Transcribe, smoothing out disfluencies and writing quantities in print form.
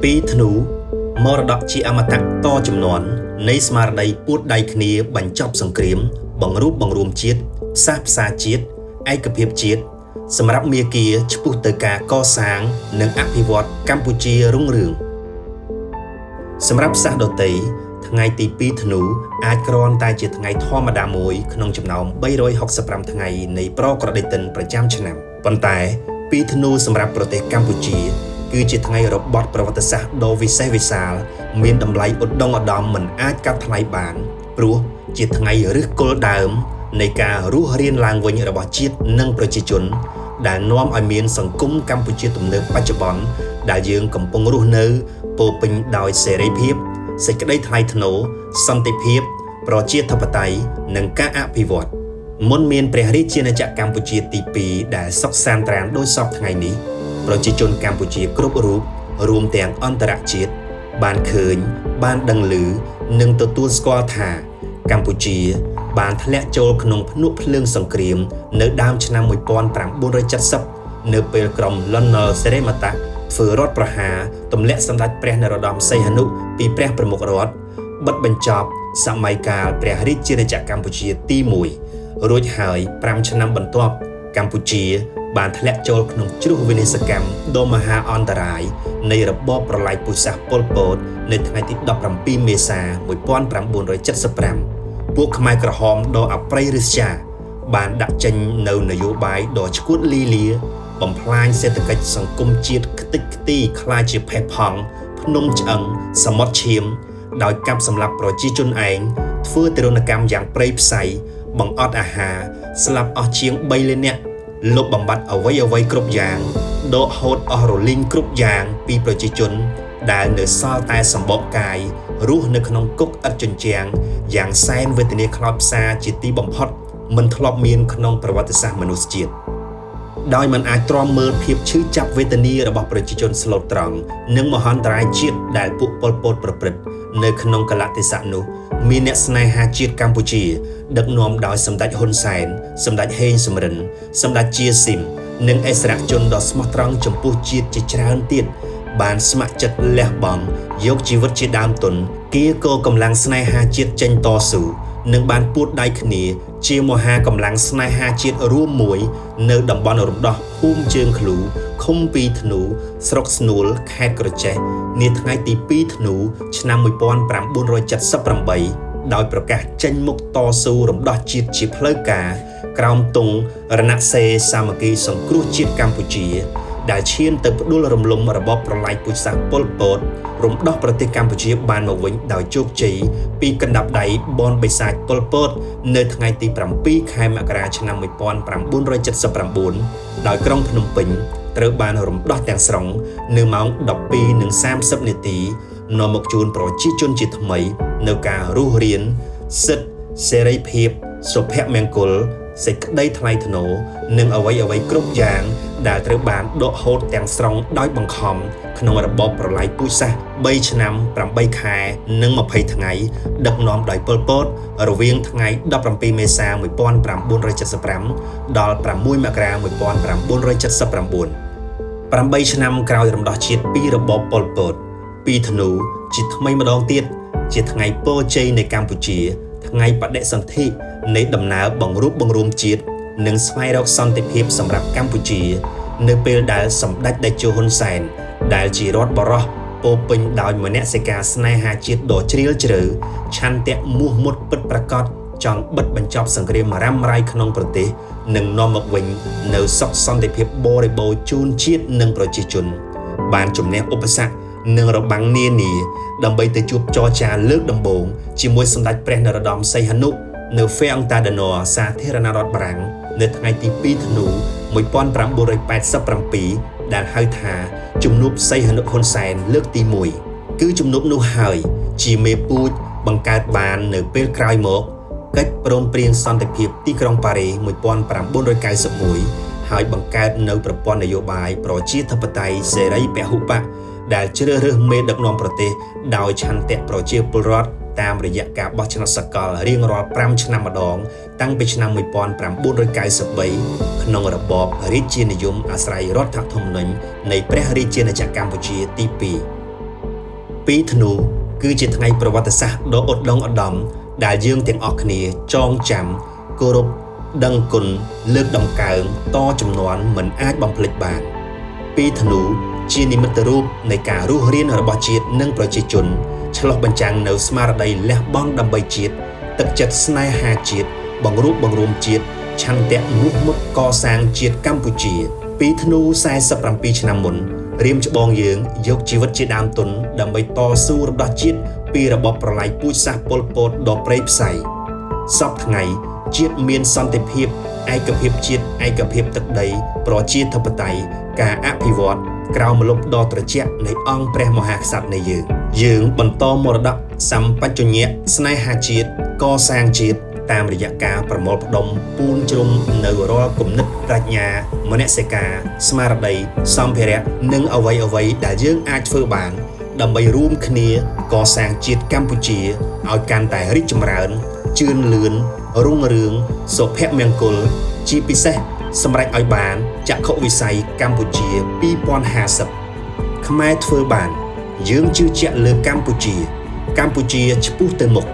ពីធ្នូមរតកជាអមតៈតចំនួននៃស្មារតីពួតដៃគ្នាបញ្ចប់សង្គ្រាមបង្រួបបង្រួមជាតិផ្សារជាតិឯកភាពជាតិសម្រាប់មាគ៌ាឆ្ពោះទៅការកសាងនិងអភិវឌ្ឍកម្ពុជារុងរឿងសម្រាប់សាសដទៃថ្ងៃទី2ធ្នូអាចគ្រាន់តែជាថ្ងៃធម្មតាមួយក្នុងចំណោម365ថ្ងៃនៃប្រក្រតីតិនប្រចាំឆ្នាំប៉ុន្តែ2ធ្នូសម្រាប់ប្រទេសកម្ពុជាគឺជាថ្ងៃរបត់ប្រវត្តិសាស្ត្រដ៏វិសេសវិសាលមានតម្លៃឧត្តមឧត្តមមិនអាចកាត់ថ្លៃបានព្រោះជាថ្ងៃឫសគល់ដើមនៃការរស់រានឡើងវិញរបស់ជាតិនិងប្រជាជនដែលនាំឲ្យមានសង្គមកម្ពុជាទំនើបបច្ចុប្បន្នដែលយើងកំពុងរស់នៅពោពេញដោយសេរីភាពសេចក្តីថ្លៃថ្នូរសន្តិភាពប្រជាធិបតេយ្យនិងការអភិវឌ្ឍមុនមានព្រះរាជាណាចក្រកម្ពុជាទី2ដែលសុខសាន្តត្រានដោយសពថ្ងៃនេះប្រជាជនកម្ពុជាគ្រប់រូបរួមទាំងអន្តរជាតិបានឃើញបានដឹងឮនិងទទួលស្គាល់ថាកម្ពុជាបានធ្លាក់ចូលក្នុងភ្នក់ភ្លើងសង្គ្រាមនៅដើមឆ្នាំ1970នៅពេលក្រុមលន់ ណល់ សេរីម៉ាតាធ្វើរដ្ឋប្រហារទម្លាក់សម្ដេចព្រះនរោត្តមសីហនុពីព្រះប្រមុខរដ្ឋបិទបញ្ចប់សម័យកាលព្រះរាជាណាចក្រកម្ពុជាទី1រួចហើយ5ឆ្នាំបន្ទាប់កម្ពុជាបានធ្លាក់ចូលក្នុងជ្រុះវិនាសកម្មដ៏មហាអន្តរាយនៃរបបប្រល័យពូជសាសន៍ប៉ុល ពតនៅថ្ងៃទី17មេសា1975ពួកខ្មែរក្រហមដ៏អប្រិយរិស្យាបានដាក់ចេញនៅនយោបាយដ៏ឆ្កួតលីលាបំផ្លាញសេដ្ឋកិច្ចសង្គមជាតិខ្ទេចខ្ទីខ្លាចជាផេះផង់ភ្នំឆ្អឹងសមុទ្រឈាមដោយកាប់សម្លាប់ប្រជាជនឯងធ្វើទារុណកម្មយ៉ាងព្រៃផ្សៃបង្អត់អាហារស្លាប់អស់ជាង3លាននាក់លុបបំបាត់អ្វីគ្រប់យ៉ាងដកហូតអស់រលីងគ្រប់យ៉ាងពីប្រជាជនដែលនៅសល់តែសម្បកកាយរស់នៅក្នុងគុកឥតជញ្ជាំងយ៉ាងសែនវេទនាខ្លោចផ្សាជាទីបំផុតមិនធ្លាប់មានក្នុងប្រវត្តិសាស្ត្រមនុស្សជាតិដោយមិនអាចទ្រាំមើលភាពឈឺចាប់វេទនារបស់ប្រជាជនស្លូតត្រង់និងមហន្តរាយជាតិដែលពួកប៉ុល ពតប្រព្រឹត្តនៅក្នុងកលៈទេសៈនោះមានអ្នកស្នេហាជាតិកម្ពុជាដឹកនាំដោយសម្ដេចហ៊ុនសែនសម្ដេចហេងសំរិនសម្ដេចជាស៊ីមនិងអិសរាជជនដ៏ស្មោះត្រង់ចំពោះជាតិជាច្រើនទៀតបានស្ម័គ្រចិត្តលះបង់យកជីវិតជាដើមទុនគៀកកម្លាំងស្នេហាជាតិចេញតស៊ូនិងបានពួតដៃគ្នាជាមហាកម្លាំងស្នេហាជាតិរួមមួយនៅតំបន់រំដោះភូមិជើងឃ្លូឃុំពីធ្នូស្រុកស្នួលខេត្តក្រចេះនាថ្ងៃទី2ធ្នូឆ្នាំ1978ដោយប្រកាសចេញមុខតស៊ូរំដោះជាតិជាផ្លូវការក្រោមទង់រណសេរីសាមគ្គីសង្គ្រោះជាតិកម្ពុជាដែលឈានទៅផ្ដួលរំលំរបបប្រល័យពូជសាសន៍ប៉ុល ពតរំដោះប្រទេសកម្ពុជាបានមកវិញដោយជោគជ័យពីកណ្ដាប់ដៃបនបិសាចប៉ុល ពតនៅថ្ងៃទី7ខែមករាឆ្នាំ1979ដោយក្រុងភ្នំពេញត្រូវបានរំដោះទាំងស្រុងនៅម៉ោង 12:30 នាទីនាំមកជូនប្រជាជនជាថ្មីនៅការរស់រានសិទ្ធិសេរីភាពសុភមង្គលសេចក្តីថ្លៃថ្នូរនិងអ្វីគ្រប់យ៉ាងដែលត្រូវបានដកហូតទាំងស្រុងដោយបង្ខំក្នុងរបបប្រល័យពូជសាសន៍3ឆ្នាំ8ខែនិង20ថ្ងៃដឹកនាំដោយប៉ុល ពតរវាងថ្ងៃ17មេសា1975ដល់6មករា1979 8ឆ្នាំក្រោយរំដោះជាតិពីរបបប៉ុល ពត2ធ្នូជាថ្មីម្ដងទៀតជាថ្ងៃពរជ័យនៃកម្ពុជាថ្ងៃបដិសន្ធិនៃដំណើរបង្រួបបង្រួមជាតិនិងស្វែងរកសន្តិភាពសម្រាប់កម្ពុជានៅពេលដែលសម្ដេចតេជោហ៊ុនសែនដែលជារដ្ឋបរោះពោពេញដោយមនសិការស្នេហាជាតិដ៏ជ្រាលជ្រៅឆន្ទៈមោះមុតពិតប្រាកដចង់បិទបញ្ចប់សង្គ្រាមរ៉ាំរ៉ៃក្នុងប្រទេសនិងនាំមកវិញនៅសុខសន្តិភាពបរិបូរណ៍ជូនជាតិនិងប្រជាជនបានជំនះឧបសគ្គនិងរបាំងនានាដើម្បីទៅជួបចរចាលើកដំបូងជាមួយសម្ដេចព្រះនរោត្តមសីហនុនៅហ្វេអង់តាដឺណ័រសាធារណរដ្ឋបារាំងនៅថ្ងៃទី2ធ្នូ1987ដែលហៅថាជំនួបសីហនុហ៊ុនសែនលើកទី1គឺជំនួបនោះហើយជាមេពូជបង្កើតបាននៅពេលក្រោយមកកិច្ចព្រមព្រៀងសន្តិភាពទីក្រុងប៉ារីស1991ហើយបង្កើតនៅប្រព័ន្ធនយោបាយប្រជាធិបតេយ្យសេរីពហុបកដែលជ្រើសរើសមេដឹកនាំប្រទេសដោយឆន្ទៈប្រជាពលរដ្ឋតាមរយៈការបោះឆ្នោតសកលរៀងរាល់5ឆ្នាំម្ដងតាំងពីឆ្នាំ1993ក្នុងរបបរាជានិយមអាស្រ័យរដ្ឋធម្មនុញ្ញនៃព្រះរាជាណាចក្រកម្ពុជាទី2 ពីធ្នូគឺជាថ្ងៃប្រវត្តិសាស្ត្រដ៏ឧត្តមឧត្តមដែលយើងទាំងអស់គ្នាចងចាំគោរពដឹងគុណលើកតម្កើងតជំនាន់មិនអាចបំភ្លេចបានពីធ្នូជានិមិត្តរូបនៃការរស់រានរបស់ជាតិនិងប្រជាជនឆ្លុះបញ្ចាំងនៅស្មារតីលះបង់ដើម្បីជាតិទឹកចិត្តស្នេហាជាតិបង្រួបបង្រួមជាតិឆន្ទៈមោះមុតកសាងជាតិកម្ពុជាពីធ្នូ47ឆ្នាំមុនរៀមច្បងយើងយកជីវិតជាដើមទុនដើម្បីតស៊ូរំដោះជាតិពីរបបប្រល័យពូជសាសន៍ប៉ុលពតដ៏ព្រៃផ្សៃសពថ្ងៃជាតិមានសន្តិភាពឯកភាពជាតិឯកភាពទឹកដីប្រជាធិបតេយ្យការអភិវឌ្ឍក្រោមម្លប់ដ៏ត្រជាក់នៃអង្គព្រះមហាក្សត្រនៃយើងបន្តមរតកសម្បជញ្ញៈស្នេហាជាតិកសាងជាតិតាមរយៈការប្រមូលផ្ដុំពូនជ្រុំនៅរាល់គំនិតប្រាជ្ញាមនសិការស្មារតីសម្ភារៈនិងអ្វីៗដែលយើងអាចធ្វើបានដើម្បីរួមគ្នាកសាងជាតិកម្ពុជាឲ្យកាន់តែរីកចម្រើនជឿនលឿនរុងរឿងសុភមង្គលជាពិសេសសម្រេចឲ្យបានចក្ខុវិស័យកម្ពុជា2050ខ្មែរធ្វើបានយើងជឿជាក់លើកម្ពុជាឆ្ពោះទៅមុខ